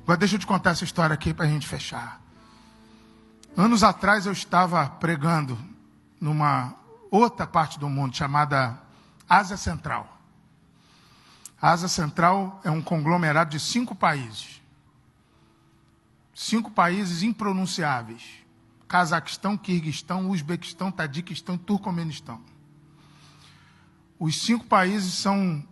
Agora deixa eu te contar essa história aqui para a gente fechar. Anos atrás eu estava pregando numa outra parte do mundo chamada Ásia Central. A Ásia Central é um conglomerado de 5 países. 5 países impronunciáveis. Cazaquistão, Quirguistão, Uzbequistão, Tadiquistão e Turcomenistão. Os 5 países são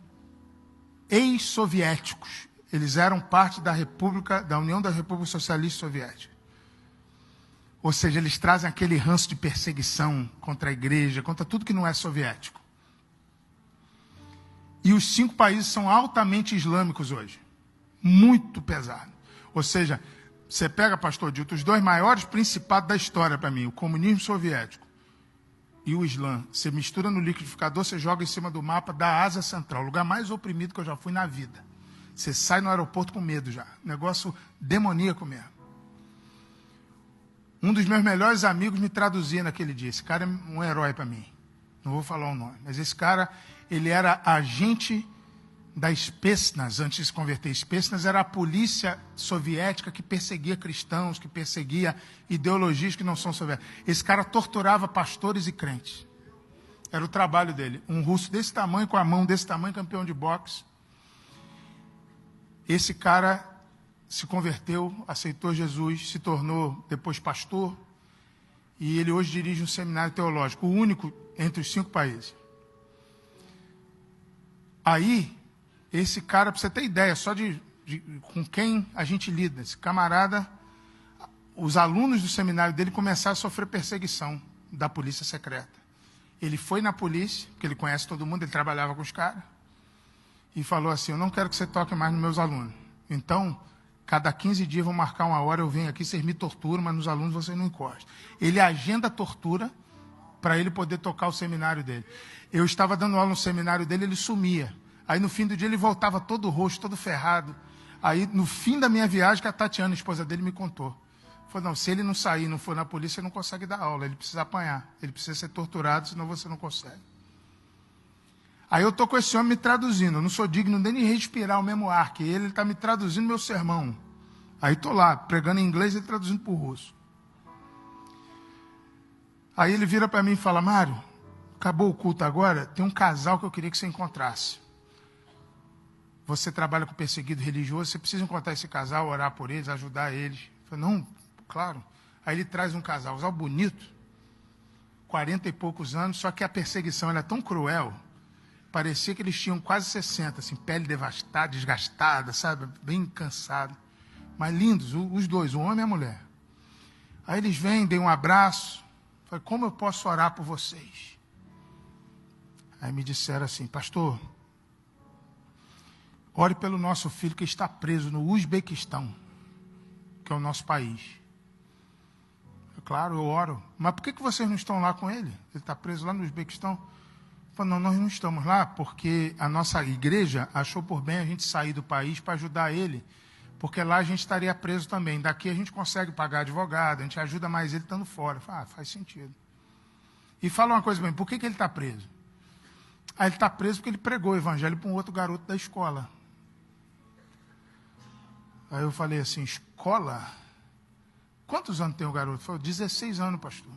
ex-soviéticos. Eles eram parte da União da República Socialista Soviética. Ou seja, eles trazem aquele ranço de perseguição contra a igreja, contra tudo que não é soviético. E os 5 países são altamente islâmicos hoje. Muito pesado. Ou seja, você pega, pastor Dilton, os 2 maiores principados da história para mim, o comunismo soviético e o Islã. Você mistura no liquidificador, você joga em cima do mapa da Ásia Central, o lugar mais oprimido que eu já fui na vida. Você sai no aeroporto com medo já. Negócio demoníaco mesmo. Um dos meus melhores amigos me traduzia naquele dia. Esse cara é um herói para mim. Não vou falar o nome. Mas esse cara, ele era agente da Spetsnaz, antes de se converter. Spetsnaz era a polícia soviética que perseguia cristãos, que perseguia ideologias que não são soviéticas. Esse cara torturava pastores e crentes. Era o trabalho dele. Um russo desse tamanho, com a mão desse tamanho, campeão de boxe. Esse cara se converteu, aceitou Jesus, se tornou depois pastor, e ele hoje dirige um seminário teológico, o único entre os 5 países. Aí, esse cara, para você ter ideia, só de com quem a gente lida, esse camarada, os alunos do seminário dele começaram a sofrer perseguição da polícia secreta. Ele foi na polícia, porque ele conhece todo mundo, ele trabalhava com os caras, e falou assim: eu não quero que você toque mais nos meus alunos. Então, cada 15 dias vou marcar uma hora, eu venho aqui, vocês me torturam, mas nos alunos vocês não encostam. Ele agenda a tortura para ele poder tocar o seminário dele. Eu estava dando aula no seminário dele, ele sumia. Aí no fim do dia ele voltava todo roxo, todo ferrado. Aí no fim da minha viagem, que a Tatiana, a esposa dele, me contou. Falou: não, se ele não sair, não for na polícia, ele não consegue dar aula, ele precisa apanhar, ele precisa ser torturado, senão você não consegue. Aí eu estou com esse homem me traduzindo, eu não sou digno nem de respirar o mesmo ar que ele está me traduzindo meu sermão. Aí estou lá, pregando em inglês e traduzindo para o russo. Aí ele vira para mim e fala: Mário, acabou o culto agora, tem um casal que eu queria que você encontrasse. Você trabalha com perseguido religioso, você precisa encontrar esse casal, orar por eles, ajudar eles. Eu falei: não, claro. Aí ele traz um casal bonito, 40 e poucos anos, só que a perseguição era tão cruel, parecia que eles tinham quase 60, assim, pele devastada, desgastada, sabe, bem cansado. Mas lindos, os 2, o homem e a mulher. Aí eles vêm, dêem um abraço. Falei: como eu posso orar por vocês? Aí me disseram assim: pastor, ore pelo nosso filho que está preso no Uzbequistão, que é o nosso país. Claro, eu oro. Mas por que vocês não estão lá com ele? Ele está preso lá no Uzbequistão. Eu falei: não, nós não estamos lá porque a nossa igreja achou por bem a gente sair do país para ajudar ele, porque lá a gente estaria preso também. Daqui a gente consegue pagar advogado, a gente ajuda mais ele estando fora. Eu falei: faz sentido. E fala uma coisa bem, por que ele está preso? Ele está preso porque ele pregou o evangelho para um outro garoto da escola. Aí eu falei assim: escola? Quantos anos tem o garoto? Ele falou: 16 anos, pastor.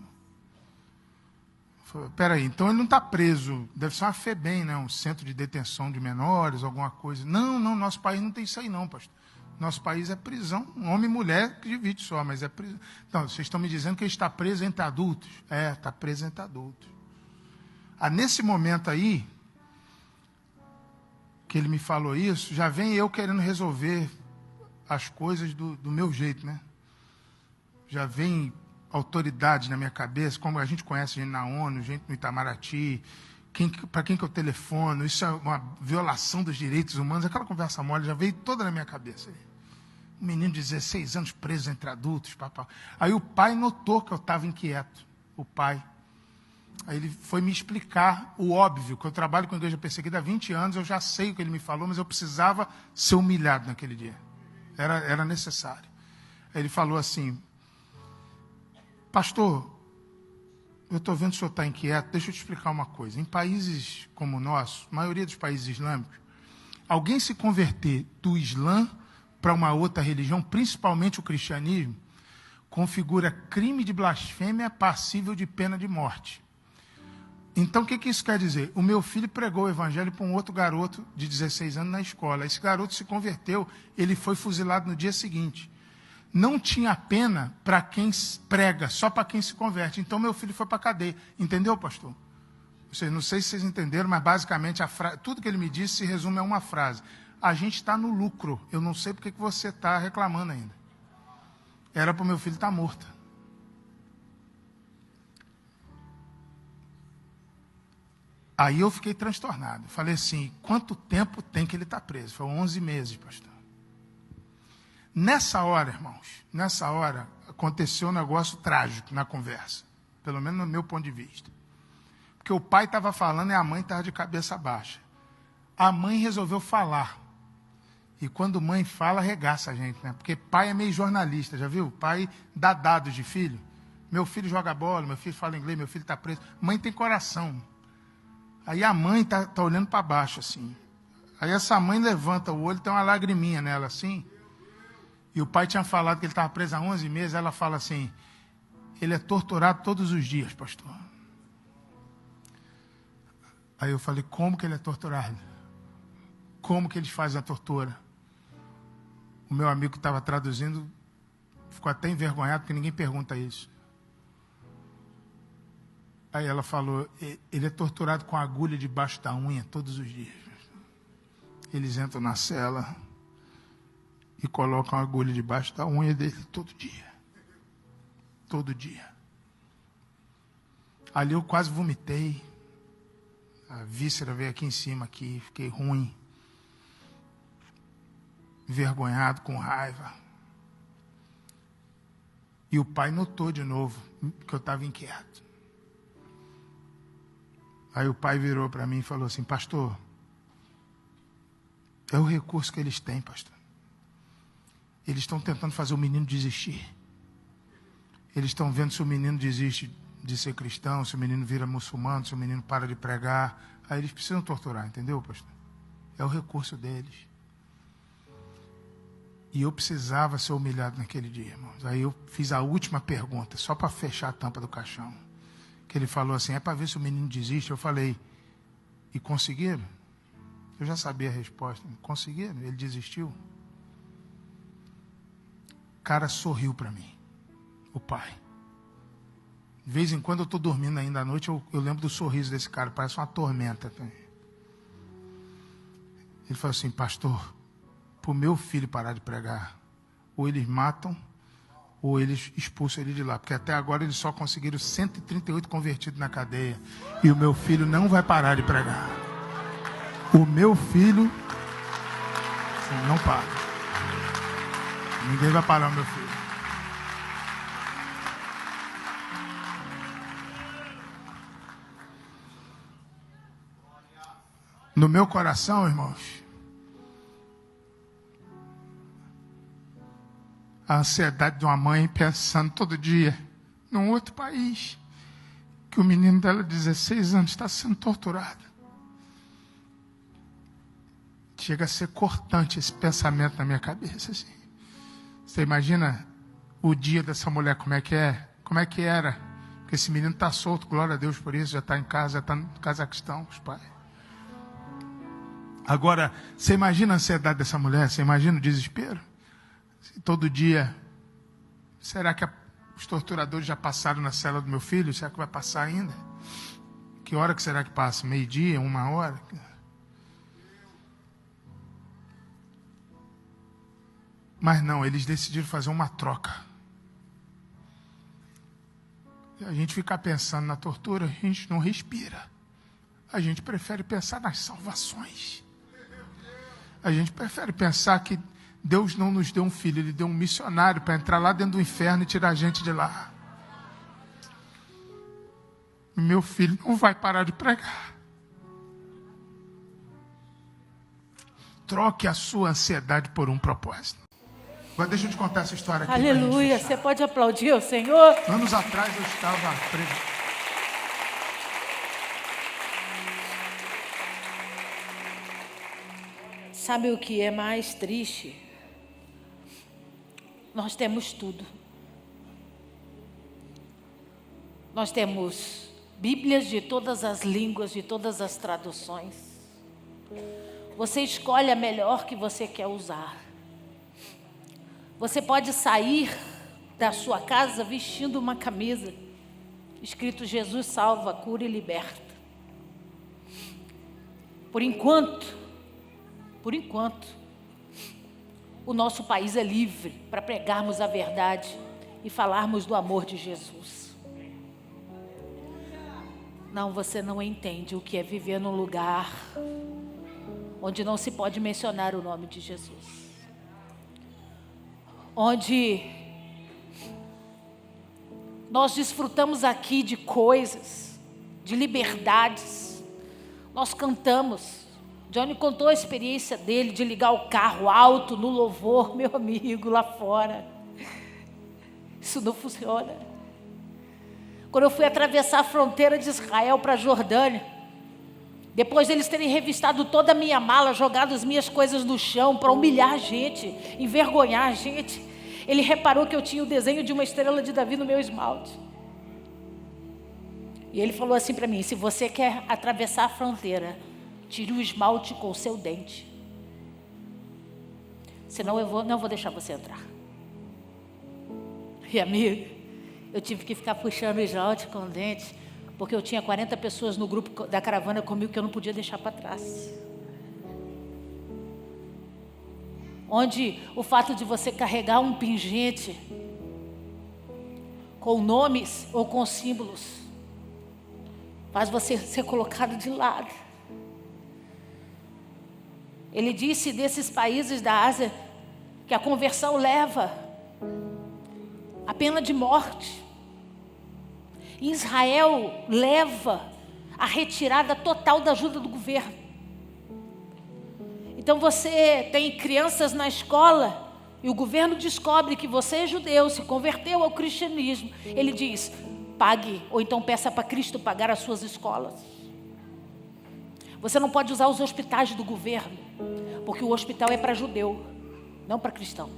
Peraí, então ele não está preso, deve ser uma FEBEM, né? Um centro de detenção de menores, alguma coisa. Não, nosso país não tem isso aí não, pastor. Nosso país é prisão, homem e mulher que divide só, mas é prisão. Então, vocês estão me dizendo que ele está preso entre adultos? Está preso entre adultos. Nesse momento aí, que ele me falou isso, já vem eu querendo resolver as coisas do meu jeito, né? Já vem autoridade na minha cabeça, como a gente conhece gente na ONU, gente no Itamaraty, para quem que eu telefono, isso é uma violação dos direitos humanos, aquela conversa mole já veio toda na minha cabeça. Um menino de 16 anos preso entre adultos, papá. Aí o pai notou que eu estava inquieto, o pai. Aí ele foi me explicar o óbvio, que eu trabalho com a igreja perseguida há 20 anos, eu já sei o que ele me falou, mas eu precisava ser humilhado naquele dia. Era necessário. Aí ele falou assim: pastor, eu estou vendo que o senhor está inquieto, deixa eu te explicar uma coisa. Em países como o nosso, a maioria dos países islâmicos, alguém se converter do Islã para uma outra religião, principalmente o cristianismo, configura crime de blasfêmia passível de pena de morte. Então, o que isso quer dizer? O meu filho pregou o evangelho para um outro garoto de 16 anos na escola. Esse garoto se converteu, ele foi fuzilado no dia seguinte. Não tinha pena para quem prega, só para quem se converte. Então, meu filho foi para a cadeia. Entendeu, pastor? Não sei se vocês entenderam, mas basicamente tudo que ele me disse se resume a uma frase. A gente está no lucro. Eu não sei porque que você está reclamando ainda. Era para o meu filho estar morto. Aí eu fiquei transtornado. Falei assim, quanto tempo tem que ele está preso? Foi 11 meses, pastor. Nessa hora, irmãos, aconteceu um negócio trágico na conversa. Pelo menos no meu ponto de vista. Porque o pai estava falando e a mãe estava de cabeça baixa. A mãe resolveu falar. E quando mãe fala, arregaça a gente, né? Porque pai é meio jornalista, já viu? Pai dá dados de filho. Meu filho joga bola, meu filho fala inglês, meu filho está preso. Mãe tem coração. Aí a mãe tá olhando para baixo, assim. Aí essa mãe levanta o olho, tem uma lagriminha nela, assim. E o pai tinha falado que ele estava preso há 11 meses. Ela fala assim, ele é torturado todos os dias, pastor. Aí eu falei, como que ele é torturado? Como que eles fazem a tortura? O meu amigo que estava traduzindo ficou até envergonhado, porque ninguém pergunta isso. Aí ela falou, ele é torturado com agulha debaixo da unha todos os dias. Eles entram na cela e colocam a agulha debaixo da unha dele todo dia. Todo dia. Ali eu quase vomitei. A víscera veio aqui em cima, fiquei ruim. Envergonhado, com raiva. E o pai notou de novo que eu estava inquieto. Aí o pai virou para mim e falou assim, pastor, é o recurso que eles têm, pastor. Eles estão tentando fazer o menino desistir. Eles estão vendo se o menino desiste de ser cristão, se o menino vira muçulmano, se o menino para de pregar. Aí eles precisam torturar, entendeu, pastor? É o recurso deles. E eu precisava ser humilhado naquele dia, irmãos. Aí eu fiz a última pergunta, só para fechar a tampa do caixão. Que ele falou assim, é para ver se o menino desiste. Eu falei, e conseguiram? Eu já sabia a resposta. Conseguiram? Ele desistiu? O cara sorriu para mim, o pai. De vez em quando eu estou dormindo ainda à noite, eu lembro do sorriso desse cara, parece uma tormenta. Ele falou assim, pastor, para o meu filho parar de pregar, ou eles matam, ou eles expulsam ele de lá. Porque até agora eles só conseguiram 138 convertidos na cadeia. E o meu filho não vai parar de pregar. O meu filho não para. Ninguém vai parar o meu filho. No meu coração, irmãos, a ansiedade de uma mãe pensando todo dia num outro país, que o menino dela, 16 anos, está sendo torturado. Chega a ser cortante esse pensamento na minha cabeça. Assim. Você imagina o dia dessa mulher, como é que é? Como é que era? Porque esse menino está solto, glória a Deus por isso, já está em casa, já está no Cazaquistão, os pais. Agora, você imagina a ansiedade dessa mulher? Você imagina o desespero? Todo dia, será que os torturadores já passaram na cela do meu filho? Será que vai passar ainda? Que hora que será que passa? Meio-dia, 1 hora? Mas não, eles decidiram fazer uma troca. A gente fica pensando na tortura, a gente não respira. A gente prefere pensar nas salvações. A gente prefere pensar que Deus não nos deu um filho, Ele deu um missionário para entrar lá dentro do inferno e tirar a gente de lá. Meu filho não vai parar de pregar. Troque a sua ansiedade por um propósito. Agora deixa eu te contar essa história aqui. Aleluia, você pode aplaudir ao Senhor? Anos atrás eu estava preso. Sabe o que é mais triste? nós temos tudo. Nós temos Bíblias de todas as línguas, de todas as traduções. Você escolhe a melhor que você quer usar. Você pode sair da sua casa vestindo uma camisa escrito Jesus salva, cura e liberta. Por enquanto, o nosso país é livre para pregarmos a verdade e falarmos do amor de Jesus. Não, você não entende o que é viver num lugar onde não se pode mencionar o nome de Jesus. Onde nós desfrutamos aqui de coisas, de liberdades. Nós cantamos. Johnny contou a experiência dele de ligar o carro alto no louvor, meu amigo, lá fora. Isso não funciona. Quando eu fui atravessar a fronteira de Israel para a Jordânia, depois deles terem revistado toda a minha mala, jogado as minhas coisas no chão para humilhar a gente, envergonhar a gente, ele reparou que eu tinha o desenho de uma estrela de Davi no meu esmalte. E ele falou assim para mim: se você quer atravessar a fronteira, tire o esmalte com o seu dente. Senão eu não vou deixar você entrar. E amigo, eu tive que ficar puxando o esmalte com o dente, porque eu tinha 40 pessoas no grupo da caravana comigo que eu não podia deixar para trás. Onde o fato de você carregar um pingente com nomes ou com símbolos faz você ser colocado de lado. Ele disse desses países da Ásia que a conversão leva a pena de morte. Israel leva a retirada total da ajuda do governo. Então você tem crianças na escola e o governo descobre que você é judeu, se converteu ao cristianismo. Ele diz: pague, ou então peça para Cristo pagar as suas escolas. Você não pode usar os hospitais do governo, porque o hospital é para judeu, não para cristãos.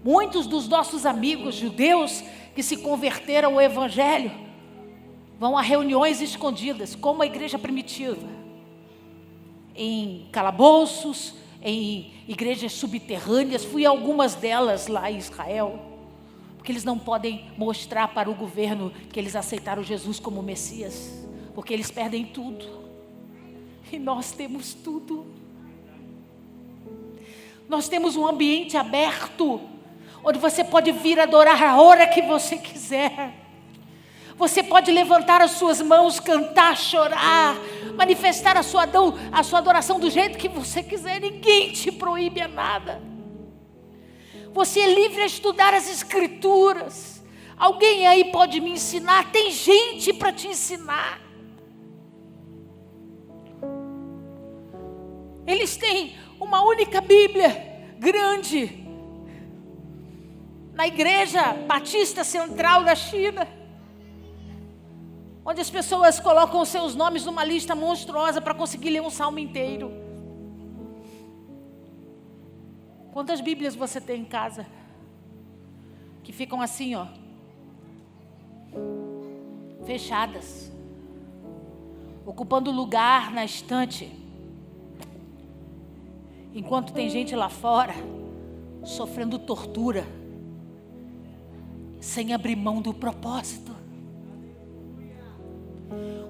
Muitos dos nossos amigos judeus que se converteram ao evangelho vão a reuniões escondidas, como a igreja primitiva, em calabouços, em igrejas subterrâneas. Fui a algumas delas lá em Israel, porque eles não podem mostrar para o governo que eles aceitaram Jesus como Messias, porque eles perdem tudo. E nós temos tudo. Nós temos um ambiente aberto, onde você pode vir adorar a hora que você quiser. Você pode levantar as suas mãos, cantar, chorar, manifestar a sua adoração do jeito que você quiser. Ninguém te proíbe a nada. Você é livre a estudar as Escrituras. Alguém aí pode me ensinar? Tem gente para te ensinar. Eles têm uma única Bíblia, grande, na Igreja Batista Central da China, onde as pessoas colocam os seus nomes numa lista monstruosa para conseguir ler um salmo inteiro. Quantas Bíblias você tem em casa? Que ficam assim, ó, fechadas, ocupando lugar na estante, enquanto tem gente lá fora sofrendo tortura, sem abrir mão do propósito.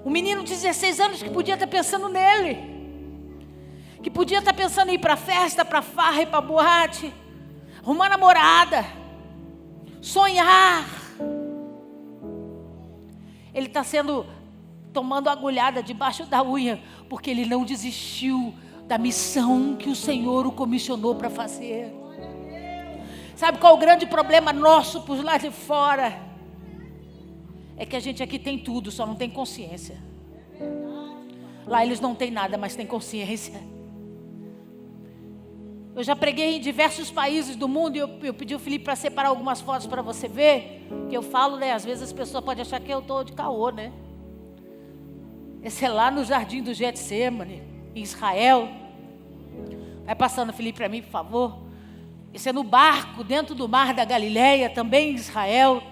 Um menino de 16 anos que podia estar pensando nele, que podia estar pensando em ir para festa, para farra e para boate, arrumar namorada, sonhar. Ele está tomando agulhada debaixo da unha, porque ele não desistiu da missão que o Senhor o comissionou para fazer. Sabe qual é o grande problema nosso por lá de fora? É que a gente aqui tem tudo, só não tem consciência. Lá eles não têm nada, mas têm consciência. Eu já preguei em diversos países do mundo e eu pedi ao Felipe para separar algumas fotos para você ver. Que eu falo, né? Às vezes as pessoas podem achar que eu estou de caô, né? Esse é lá no Jardim do Getsemane, em Israel. Vai passando, Felipe, para mim, por favor. Esse é no barco, dentro do mar da Galileia, também em Israel.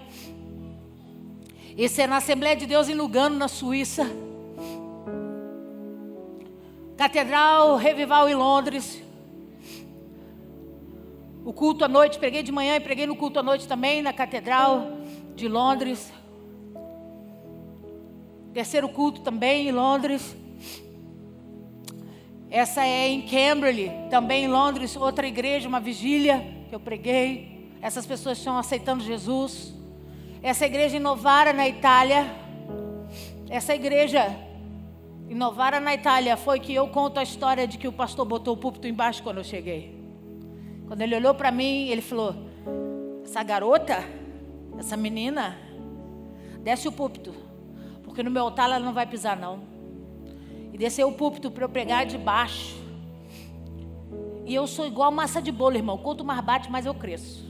Esse é na Assembleia de Deus em Lugano, na Suíça. Catedral Revival em Londres. O culto à noite, preguei de manhã e preguei no culto à noite também, na Catedral de Londres. Terceiro culto também em Londres. Essa é em Cambridge, também em Londres, outra igreja, uma vigília que eu preguei. Essas pessoas estão aceitando Jesus. Essa igreja em Novara, na Itália. Essa igreja em Novara, na Itália, foi que eu conto a história de que o pastor botou o púlpito embaixo quando eu cheguei. Quando ele olhou para mim, ele falou: essa garota, essa menina, desce o púlpito, porque no meu altar ela não vai pisar não. E desceu o púlpito para eu pregar de baixo. E eu sou igual massa de bolo, irmão. Quanto mais bate, mais eu cresço.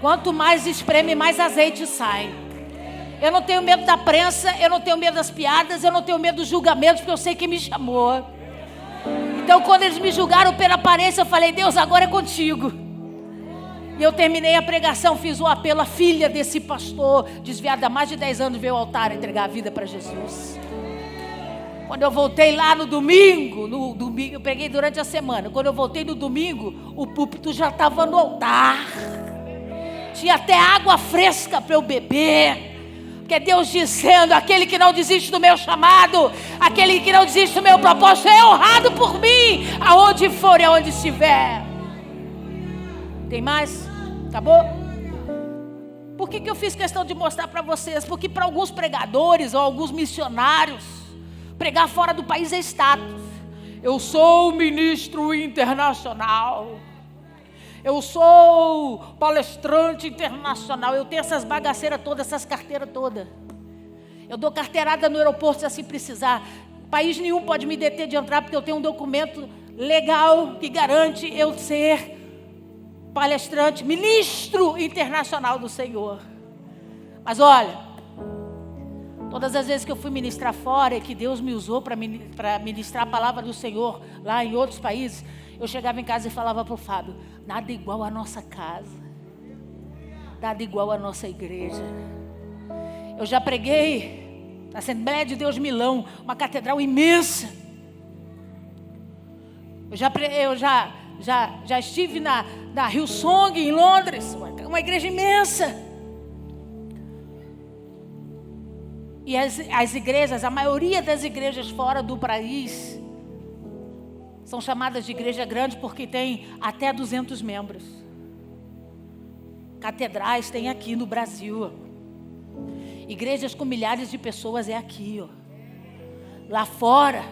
Quanto mais espreme, mais azeite sai. Eu não tenho medo da prensa, eu não tenho medo das piadas, eu não tenho medo dos julgamentos, porque eu sei quem me chamou. Então, quando eles me julgaram pela aparência, eu falei: Deus, agora é contigo. E eu terminei a pregação, fiz o apelo. A filha desse pastor, desviada há mais de 10 anos, veio ao altar entregar a vida para Jesus. Quando eu voltei lá no domingo, eu preguei durante a semana. Quando eu voltei no domingo, o púlpito já estava no altar. Tinha até água fresca para eu beber. Porque é Deus dizendo: aquele que não desiste do meu chamado, aquele que não desiste do meu propósito, é honrado por mim, aonde for e aonde estiver. Tem mais? Acabou? Por que eu fiz questão de mostrar para vocês? Porque para alguns pregadores ou alguns missionários, pregar fora do país é status. Eu sou ministro internacional. Eu sou palestrante internacional. Eu tenho essas bagaceiras todas, essas carteiras todas. Eu dou carteirada no aeroporto se assim precisar. País nenhum pode me deter de entrar, porque eu tenho um documento legal que garante eu ser palestrante, ministro internacional do Senhor. Mas olha, todas as vezes que eu fui ministrar fora e que Deus me usou para ministrar a palavra do Senhor lá em outros países, eu chegava em casa e falava para o Fábio: nada igual a nossa casa, nada igual a nossa igreja. Eu já preguei na Assembleia de Deus Milão, uma catedral imensa. Eu já estive na Hillsong em Londres, uma igreja imensa. E as igrejas, a maioria das igrejas fora do país, são chamadas de igreja grande porque tem até 200 membros. Catedrais tem aqui no Brasil. Igrejas com milhares de pessoas é aqui, ó. Lá fora,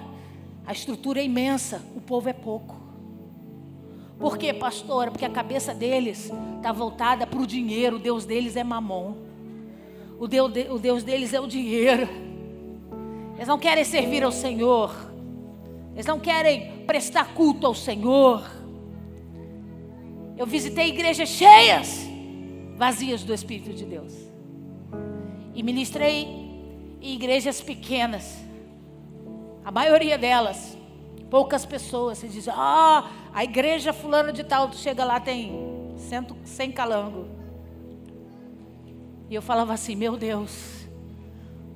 a estrutura é imensa, o povo é pouco. Por quê, pastora? Porque a cabeça deles está voltada para o dinheiro. O Deus deles é Mamon. O Deus deles é o dinheiro. Eles não querem servir ao Senhor. Eles não querem prestar culto ao Senhor. Eu visitei igrejas cheias, vazias do Espírito de Deus. E ministrei em igrejas pequenas. A maioria delas, poucas pessoas. Você diz: a igreja fulana de tal, tu chega lá, tem 100 calango. E eu falava assim: meu Deus,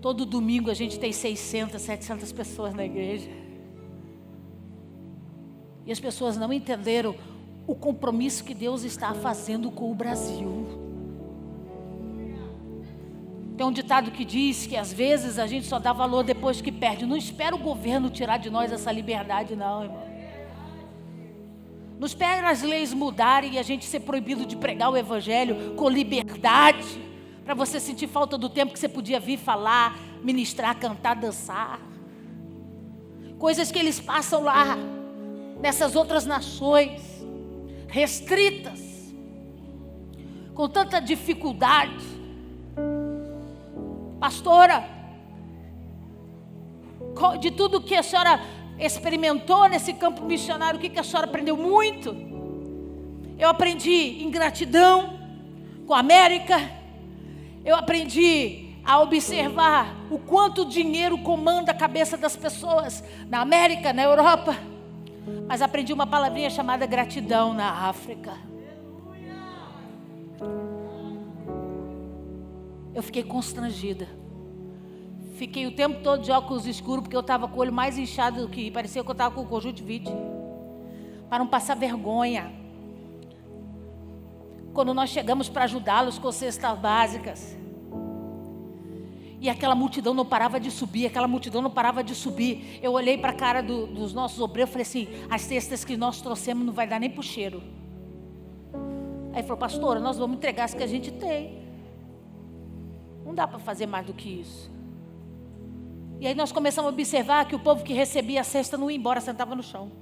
todo domingo a gente tem 600, 700 pessoas na igreja. E as pessoas não entenderam o compromisso que Deus está fazendo com o Brasil. Tem um ditado que diz que às vezes a gente só dá valor depois que perde. Não espera o governo tirar de nós essa liberdade, não, irmão. Não espera as leis mudarem e a gente ser proibido de pregar o evangelho com liberdade, para você sentir falta do tempo que você podia vir falar, ministrar, cantar, dançar. Coisas que eles passam lá, nessas outras nações, restritas, com tanta dificuldade. Pastora, de tudo que a senhora experimentou nesse campo missionário, o que a senhora aprendeu? Muito. Eu aprendi ingratidão com a América. Eu aprendi a observar o quanto o dinheiro comanda a cabeça das pessoas na América, na Europa. Mas aprendi uma palavrinha chamada gratidão na África. Eu fiquei constrangida. Fiquei o tempo todo de óculos escuros, porque eu estava com o olho mais inchado do que parecia que eu estava com conjuntivite. Para não passar vergonha. Quando nós chegamos para ajudá-los com cestas básicas. E aquela multidão não parava de subir, Eu olhei para a cara dos nossos obreiros e falei assim, as cestas que nós trouxemos não vai dar nem para o cheiro. Aí falou, pastora, nós vamos entregar as que a gente tem. Não dá para fazer mais do que isso. E aí nós começamos a observar que o povo que recebia a cesta não ia embora, sentava no chão.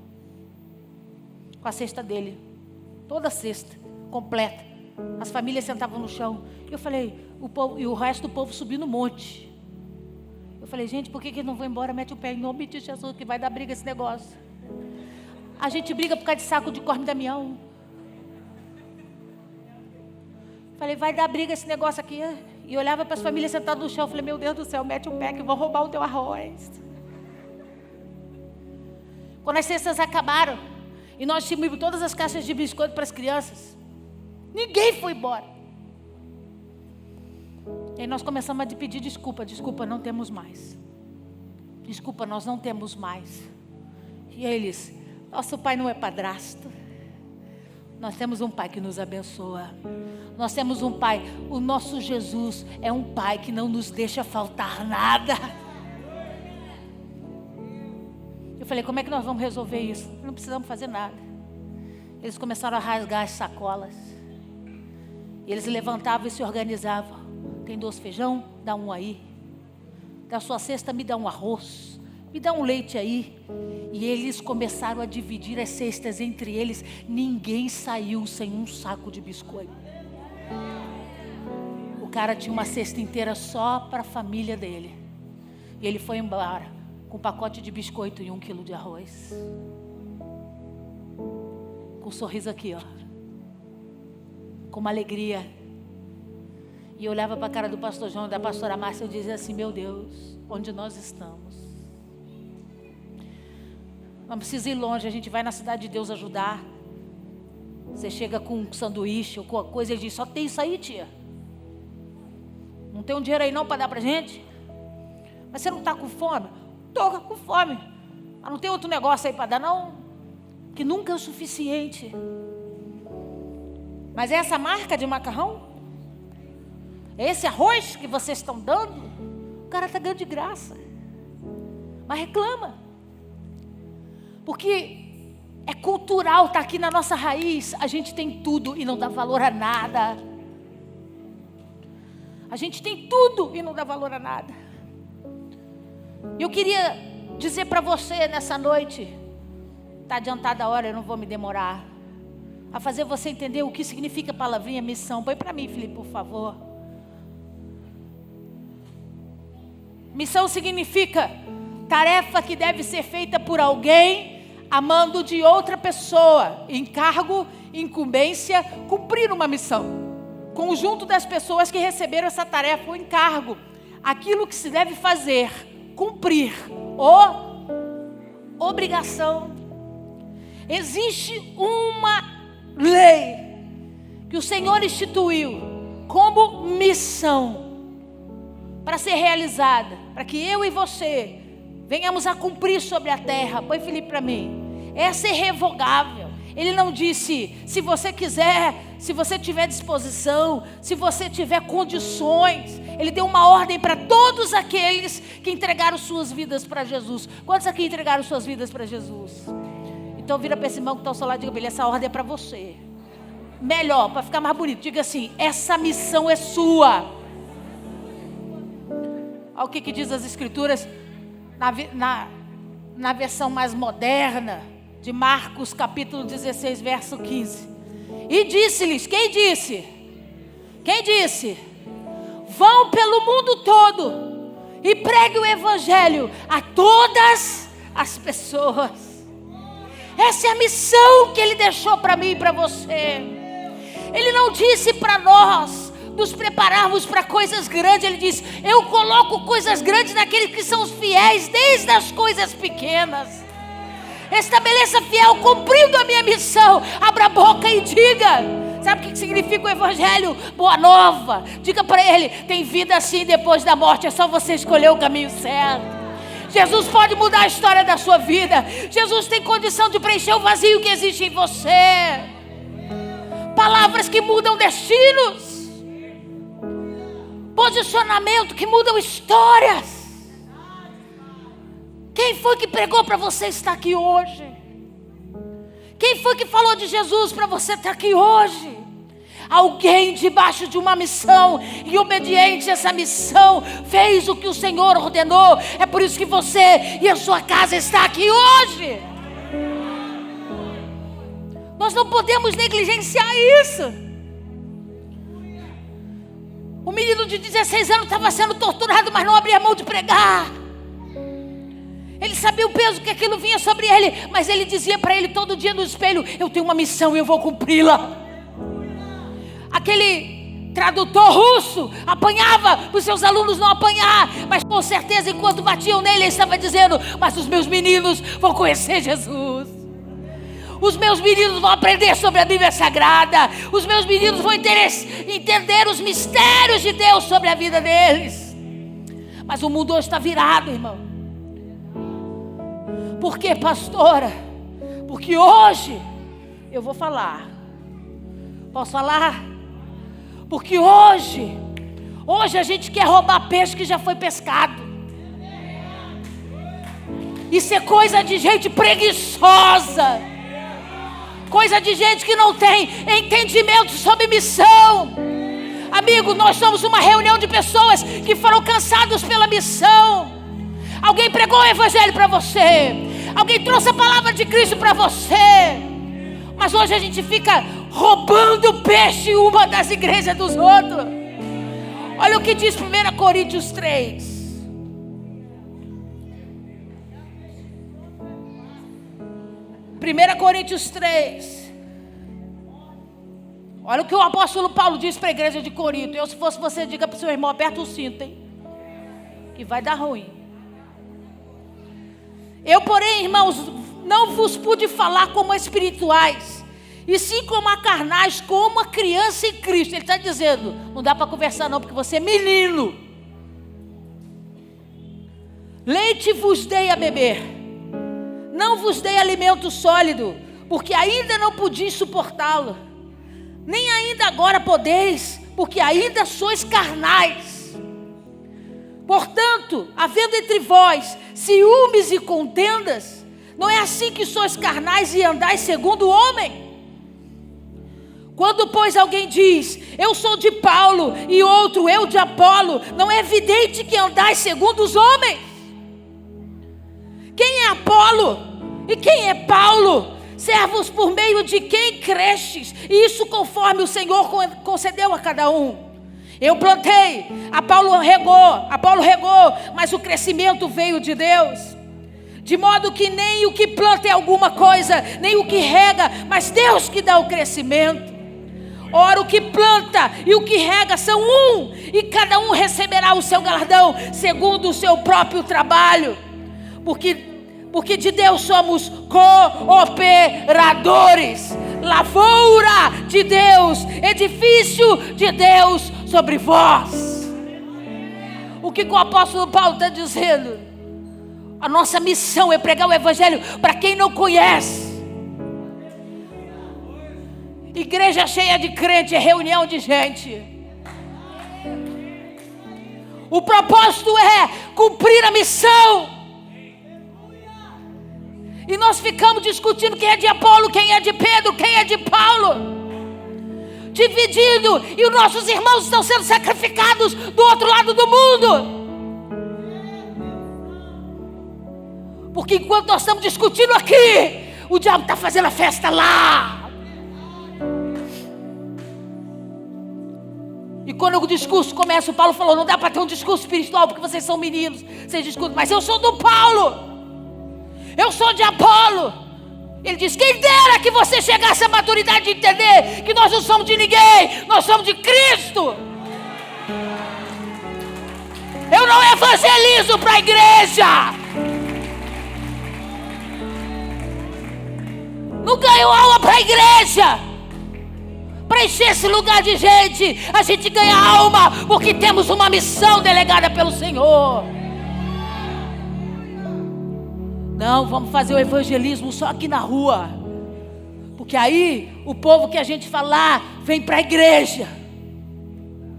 Com a cesta dele. Toda a cesta, completa. As famílias sentavam no chão. E eu falei, e o resto do povo subiu no monte. Eu falei, gente, por que não vão embora? Mete o pé em nome de Jesus, que vai dar briga esse negócio. A gente briga por causa de saco de Corme Damião. Falei, vai dar briga esse negócio aqui. E olhava para as famílias sentadas no chão. Falei, meu Deus do céu, mete o pé que vão roubar o teu arroz. Quando as cestas acabaram, e nós distribuímos todas as caixas de biscoito para as crianças, ninguém foi embora. E aí nós começamos a pedir desculpa. Desculpa, não temos mais. Desculpa, nós não temos mais. E eles, nosso pai não é padrasto. Nós temos um pai que nos abençoa. Nós temos um pai, o nosso Jesus é um pai que não nos deixa faltar nada. Eu falei, como é que nós vamos resolver isso? Não precisamos fazer nada. Eles começaram a rasgar as sacolas. E eles levantavam e se organizavam. Tem 2 feijão? Dá um aí. Da sua cesta me dá um arroz. Me dá um leite aí. E eles começaram a dividir as cestas entre eles. Ninguém saiu sem um saco de biscoito. O cara tinha uma cesta inteira só para a família dele. E ele foi embora com um pacote de biscoito e 1 quilo de arroz. Com um sorriso aqui, ó. Com uma alegria. E eu olhava para a cara do pastor João e da pastora Márcia e eu dizia assim, meu Deus, onde nós estamos? Não precisa ir longe, a gente vai na cidade de Deus ajudar. Você chega com um sanduíche ou com a coisa e ele diz, só tem isso aí, tia? Não tem um dinheiro aí não para dar para gente? Mas você não está com fome? Estou com fome. Mas não tem outro negócio aí para dar não? Que nunca é o suficiente. Mas é essa marca de macarrão? É esse arroz que vocês estão dando? O cara está ganhando de graça. Mas reclama. Porque é cultural, está aqui na nossa raiz. A gente tem tudo e não dá valor a nada. A gente tem tudo e não dá valor a nada. Eu queria dizer para você nessa noite, está adiantada a hora, eu não vou me demorar, a fazer você entender o que significa a palavrinha missão. Põe para mim, Felipe, por favor. Missão significa tarefa que deve ser feita por alguém a mando de outra pessoa, encargo, incumbência, cumprir uma missão. Conjunto das pessoas que receberam essa tarefa, o encargo, aquilo que se deve fazer, cumprir, obrigação. Existe uma lei que o Senhor instituiu como missão para ser realizada, para que eu e você venhamos a cumprir sobre a terra. Põe Felipe para mim. Essa é irrevogável. Ele não disse, se você quiser, se você tiver disposição, se você tiver condições. Ele deu uma ordem para todos aqueles que entregaram suas vidas para Jesus. Quantos aqui entregaram suas vidas para Jesus? Então vira para esse irmão que está ao seu lado e diga, essa ordem é para você. Melhor, para ficar mais bonito, diga assim, essa missão é sua. Olha o que diz as escrituras na versão mais moderna de Marcos capítulo 16, verso 15. E disse-lhes, quem disse? Quem disse? Vão pelo mundo todo e pregue o evangelho a todas as pessoas. Essa é a missão que Ele deixou para mim e para você. Ele não disse para nós nos prepararmos para coisas grandes. Ele diz, eu coloco coisas grandes naqueles que são os fiéis, desde as coisas pequenas. Estabeleça fiel, cumprindo a minha missão. Abra a boca e diga. Sabe o que significa o evangelho? Boa nova. Diga para ele, tem vida assim depois da morte. É só você escolher o caminho certo. Jesus pode mudar a história da sua vida. Jesus tem condição de preencher o vazio que existe em você. Palavras que mudam destinos. Posicionamento que mudam histórias. Quem foi que pregou para você estar aqui hoje? Quem foi que falou de Jesus para você estar aqui hoje? Alguém debaixo de uma missão e obediente a essa missão fez o que o Senhor ordenou. É por isso que você e a sua casa está aqui hoje. Nós não podemos negligenciar isso. O menino de 16 anos estava sendo torturado, mas não abria mão de pregar. Ele sabia o peso que aquilo vinha sobre ele, mas ele dizia para ele todo dia no espelho: eu tenho uma missão e eu vou cumpri-la. Aquele tradutor russo apanhava para os seus alunos não apanhar, mas com certeza enquanto batiam nele, ele estava dizendo: mas os meus meninos vão conhecer Jesus. Os meus meninos vão aprender sobre a Bíblia Sagrada. Os meus meninos vão entender os mistérios de Deus sobre a vida deles. Mas o mundo hoje está virado, irmão. Por quê, pastora? Porque hoje eu vou falar. Posso falar? Porque hoje a gente quer roubar peixe que já foi pescado. Isso é coisa de gente preguiçosa. Coisa de gente que não tem entendimento sobre missão. Amigo, nós somos uma reunião de pessoas que foram cansados pela missão. Alguém pregou o evangelho para você. Alguém trouxe a palavra de Cristo para você. Mas hoje a gente fica roubando peixe uma das igrejas dos outros. Olha o que diz 1 Coríntios 3. Coríntios 3. Olha o que o apóstolo Paulo diz para a igreja de Corinto. Eu, se fosse você, diga para o seu irmão: aperta o cinto, hein? Que vai dar ruim. Eu, porém, irmãos, não vos pude falar como espirituais, e sim como a carnais, como a criança em Cristo. Ele está dizendo: não dá para conversar não, porque você é menino. Leite vos dei a beber, não vos dei alimento sólido, porque ainda não podeis suportá-lo, nem ainda agora podeis, porque ainda sois carnais. Portanto, havendo entre vós ciúmes e contendas, não é assim que sois carnais e andais segundo o homem? Quando, pois, alguém diz: eu sou de Paulo, e outro: eu de Apolo, não é evidente que andais segundo os homens? Quem é Apolo e quem é Paulo? Servos por meio de quem crestes, e isso conforme o Senhor concedeu a cada um. Eu plantei, Apolo regou, mas o crescimento veio de Deus. De modo que nem o que planta é alguma coisa, nem o que rega, mas Deus que dá o crescimento. Ora, o que planta e o que rega são um, e cada um receberá o seu galardão segundo o seu próprio trabalho. Porque de Deus somos cooperadores, lavoura de Deus, edifício de Deus sobre vós. O que o apóstolo Paulo está dizendo? A nossa missão é pregar o evangelho para quem não conhece. Igreja cheia de crente é reunião de gente. O propósito é cumprir a missão. E nós ficamos discutindo quem é de Apolo, quem é de Pedro, quem é de Paulo. Dividido. E os nossos irmãos estão sendo sacrificados do outro lado do mundo. Porque enquanto nós estamos discutindo aqui, o diabo está fazendo a festa lá. E quando o discurso começa, o Paulo falou: não dá para ter um discurso espiritual porque vocês são meninos, vocês discutem. Mas eu sou do Paulo, eu sou de Apolo. Ele diz: quem dera que você chegasse à maturidade de entender que nós não somos de ninguém, nós somos de Cristo. Eu não evangelizo para a igreja. não ganham alma para a igreja, para encher esse lugar de gente. A gente ganha alma porque temos uma missão delegada pelo Senhor. Não, vamos fazer o evangelismo só aqui na rua, porque aí o povo que a gente falar vem para a igreja.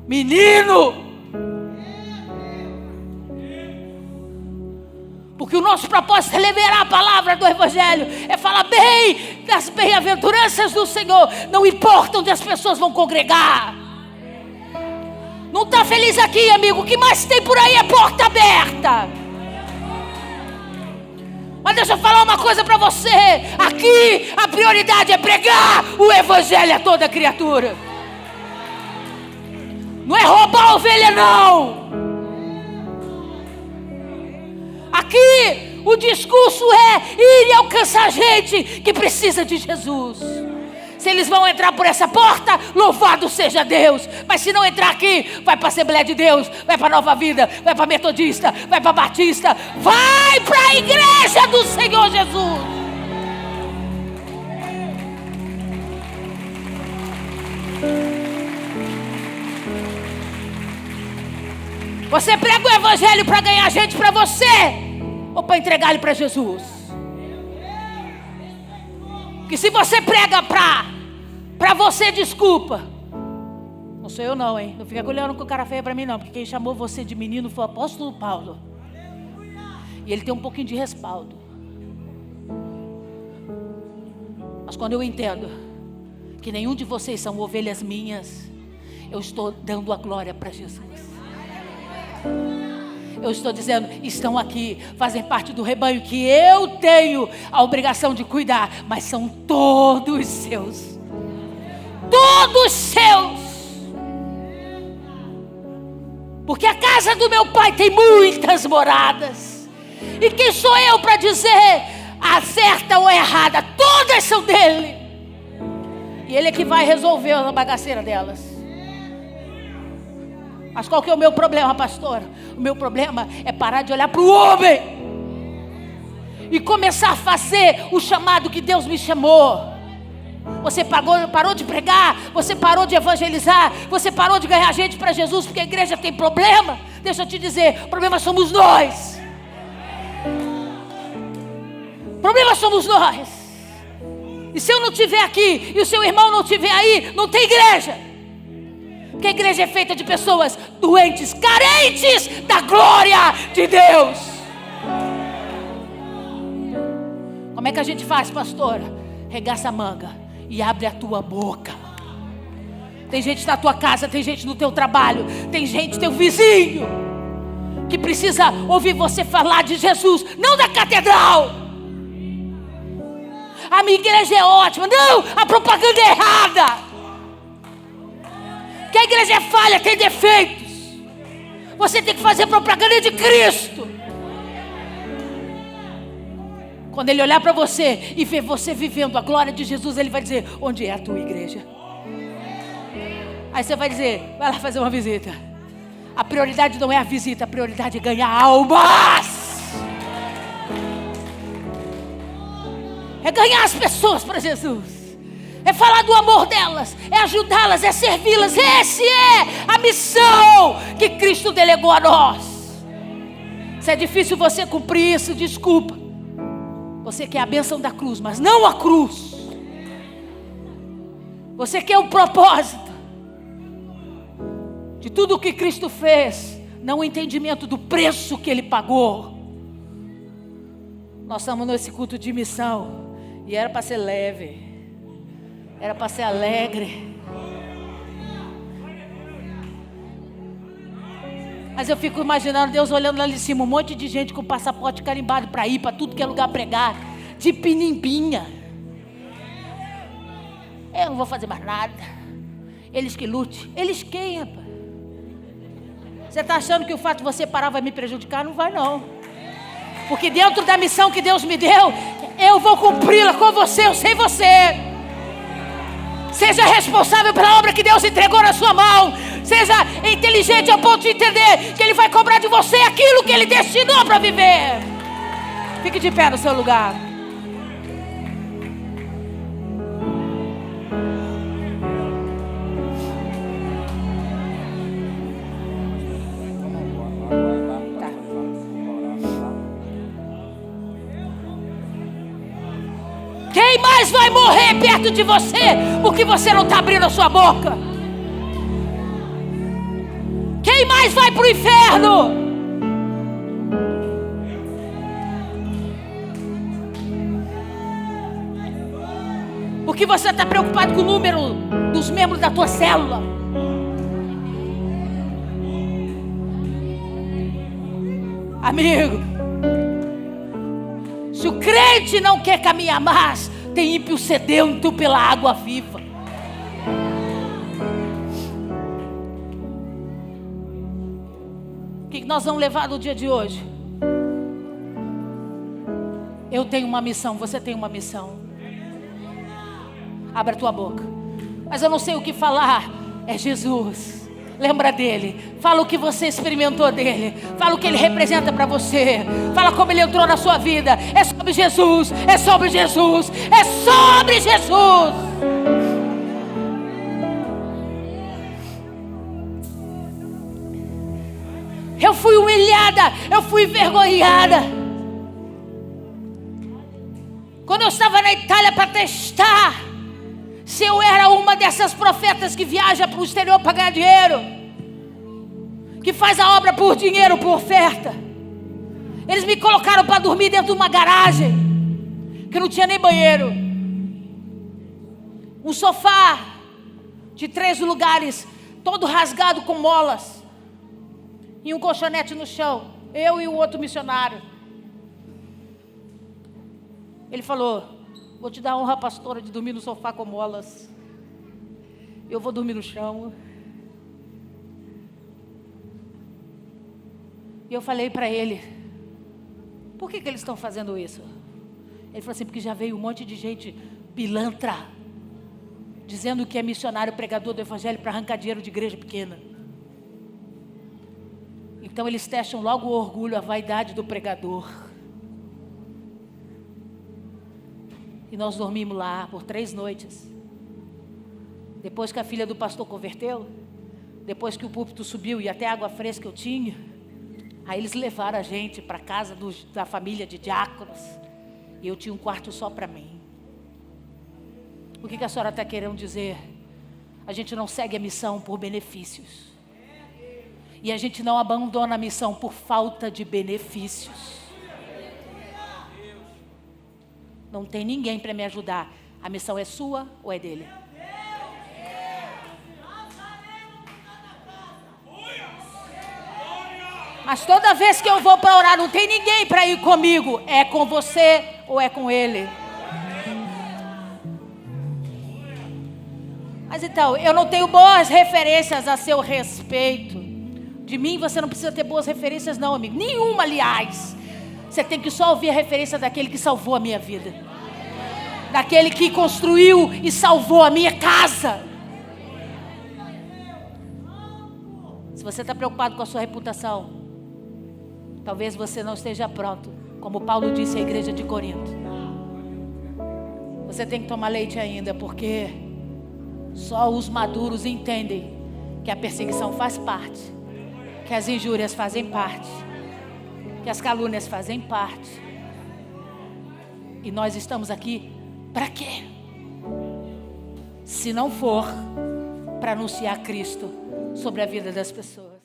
Menino, porque o nosso propósito é liberar a palavra do evangelho, é falar bem das bem-aventuranças do Senhor. Não importa onde as pessoas vão congregar. Não está feliz aqui, amigo? O que mais tem por aí é porta aberta. Mas deixa eu falar uma coisa para você. Aqui a prioridade é pregar o evangelho a toda criatura. Não é roubar a ovelha, não. Aqui o discurso é ir e alcançar gente que precisa de Jesus. Se eles vão entrar por essa porta, louvado seja Deus. Mas se não entrar aqui, vai para a Assembleia de Deus, vai para a Nova Vida, vai para a Metodista, vai para a Batista, vai para a igreja do Senhor Jesus. Você prega o evangelho para ganhar gente para você, ou para entregar ele para Jesus? Que se você prega para você, desculpa. Não sou eu não, hein? Não fica olhando com cara feia para mim não, porque quem chamou você de menino foi o apóstolo Paulo. E ele tem um pouquinho de respaldo. Mas quando eu entendo que nenhum de vocês são ovelhas minhas, eu estou dando a glória para Jesus. Eu estou dizendo, estão aqui, fazem parte do rebanho que eu tenho a obrigação de cuidar, mas são todos seus. Todos seus. Porque a casa do meu pai tem muitas moradas. E quem sou eu para dizer a certa ou a errada? Todas são dele. E ele é que vai resolver a bagaceira delas. Mas qual que é o meu problema, pastora? O meu problema é parar de olhar para o homem e começar a fazer o chamado que Deus me chamou. Você parou de pregar, você parou de evangelizar, você parou de ganhar gente para Jesus porque a igreja tem problema. Deixa eu te dizer, o problema somos nós. O problema somos nós. E se eu não estiver aqui e o seu irmão não estiver aí, não tem igreja. Porque a igreja é feita de pessoas doentes, carentes da glória de Deus. Como é que a gente faz, pastora? Regaça a manga e abre a tua boca. Tem gente na tua casa, tem gente no teu trabalho, tem gente, teu vizinho, que precisa ouvir você falar de Jesus, não da catedral. A minha igreja é ótima. Não, a propaganda é errada. Que a igreja é falha, tem defeitos. Você tem que fazer propaganda de Cristo. Quando ele olhar para você e ver você vivendo a glória de Jesus, ele vai dizer, onde é a tua igreja? Aí você vai dizer, vai lá fazer uma visita. A prioridade não é a visita, a prioridade é ganhar almas. É ganhar as pessoas para Jesus. É falar do amor delas, é ajudá-las, é servi-las. Essa é a missão que Cristo delegou a nós. Se é difícil você cumprir isso, desculpa. Você quer a bênção da cruz, mas não a cruz. Você quer o propósito de tudo o que Cristo fez, não o entendimento do preço que Ele pagou. Nós estamos nesse culto de missão e era para ser leve. Era para ser alegre. Mas eu fico imaginando Deus olhando lá em cima, um monte de gente com passaporte carimbado para ir para tudo que é lugar pregar, de pinimbinha. Eu não vou fazer mais nada. Eles que lute. Eles quem, rapaz? Você está achando que o fato de você parar vai me prejudicar? Não vai não. Porque dentro da missão que Deus me deu, eu vou cumpri-la com você ou sem você. Seja responsável pela obra que Deus entregou na sua mão. Seja inteligente ao ponto de entender que Ele vai cobrar de você aquilo que Ele destinou para viver. Fique de pé no seu lugar. mais vai morrer perto de você porque você não está abrindo a sua boca? Quem mais vai para o inferno? Porque você está preocupado com o número dos membros da tua célula. Amigo, se o crente não quer caminhar mais, tem ímpio sedento pela água viva. O que nós vamos levar no dia de hoje? Eu tenho uma missão, você tem uma missão. Abra a tua boca. Mas eu não sei o que falar. É Jesus. Lembra dele. Fala o que você experimentou dele. Fala o que ele representa para você. Fala como ele entrou na sua vida. É sobre Jesus. É sobre Jesus. É sobre Jesus. Eu fui humilhada. Eu fui envergonhada. Quando eu estava na Itália para testar se eu era uma dessas profetas que viaja para o exterior para ganhar dinheiro, que faz a obra por dinheiro, por oferta. Eles me colocaram para dormir dentro de uma garagem que não tinha nem banheiro, um sofá de 3 lugares, todo rasgado com molas, e um colchonete no chão, eu e o outro missionário. Ele falou: vou te dar a honra, pastora, de dormir no sofá com molas. Eu vou dormir no chão. E eu falei para ele: por que eles estão fazendo isso? Ele falou assim: porque já veio um monte de gente pilantra, dizendo que é missionário, pregador do evangelho para arrancar dinheiro de igreja pequena. Então eles testam logo o orgulho, a vaidade do pregador. E nós dormimos lá por 3 noites. Depois que a filha do pastor converteu, depois que o púlpito subiu e até água fresca eu tinha, aí eles levaram a gente para a casa da família de diáconos. E eu tinha um quarto só para mim. O que a senhora está querendo dizer? A gente não segue a missão por benefícios. E a gente não abandona a missão por falta de benefícios. Não tem ninguém para me ajudar. A missão é sua ou é dele? Mas toda vez que eu vou para orar, não tem ninguém para ir comigo. É com você ou é com ele? Mas então, eu não tenho boas referências a seu respeito. De mim você não precisa ter boas referências não, amigo. Nenhuma, aliás. Você tem que só ouvir a referência daquele que salvou a minha vida. Daquele que construiu e salvou a minha casa. Se você está preocupado com a sua reputação, talvez você não esteja pronto. Como Paulo disse à igreja de Corinto. Você tem que tomar leite ainda, porque só os maduros entendem que a perseguição faz parte, que as injúrias fazem parte, que as calúnias fazem parte. E nós estamos aqui para quê? Se não for para anunciar Cristo sobre a vida das pessoas.